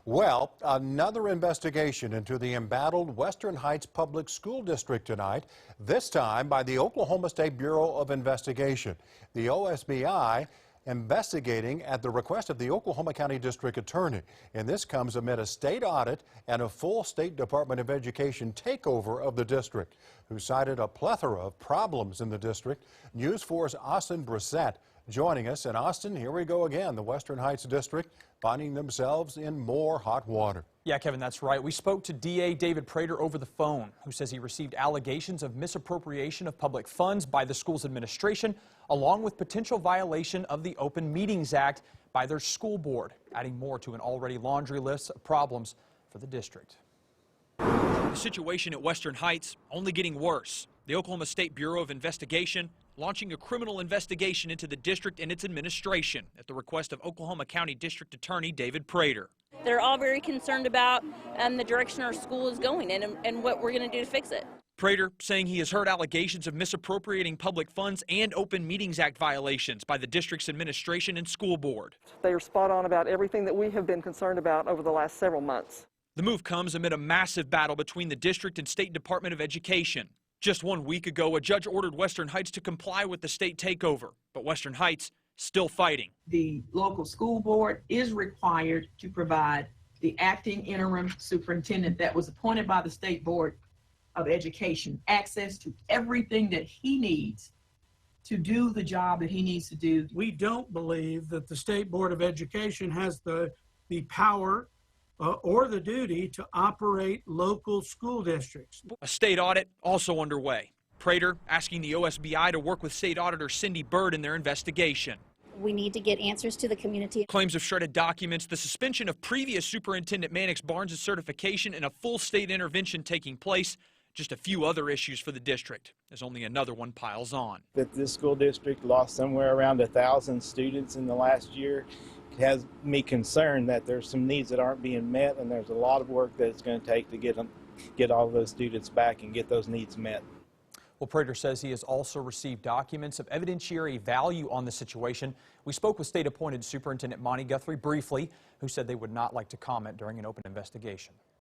Well, another investigation into the embattled Western Heights Public School District tonight, this time by the Oklahoma State Bureau of Investigation. The OSBI investigating at the request of the Oklahoma County District Attorney. And this comes amid a state audit and a full State Department of Education takeover of the district, who cited a plethora of problems in the district. News 4's Austin Brissett joining us. And Austin, here we go again. The Western Heights District finding themselves in more hot water. Yeah, Kevin, that's right. We spoke to DA David Prater over the phone, who says he received allegations of misappropriation of public funds by the school's administration, along with potential violation of the Open Meetings Act by their school board, adding more to an already laundry list of problems for the district. The situation at Western Heights only getting worse. The Oklahoma State Bureau of Investigation launching a criminal investigation into the district and its administration at the request of Oklahoma County District Attorney David Prater. They're all very concerned about the direction our school is going and what we're going to do to fix it. Prater saying he has heard allegations of misappropriating public funds and Open Meetings Act violations by the district's administration and school board. They are spot on about everything that we have been concerned about over the last several months. The move comes amid a massive battle between the district and State Department of Education. Just 1 week ago, a judge ordered Western Heights to comply with the state takeover, but Western Heights still fighting. The local school board is required to provide the acting interim superintendent that was appointed by the State Board of Education access to everything that he needs to do the job that he needs to do. We don't believe that the State Board of Education has the power or the duty to operate local school districts. A state audit also underway. Prater asking the OSBI to work with State Auditor Cindy Bird in their investigation. We need to get answers to the community. Claims of shredded documents, the suspension of previous Superintendent Mannix Barnes' certification, and a full state intervention taking place. Just a few other issues for the district, as only another one piles on. That this school district lost somewhere around 1,000 students in the last year has me concerned that there's some needs that aren't being met, and there's a lot of work that it's going to take to get all those students back and get those needs met. Well, Prater says he has also received documents of evidentiary value on the situation. We spoke with state-appointed Superintendent Monty Guthrie briefly, who said they would not like to comment during an open investigation.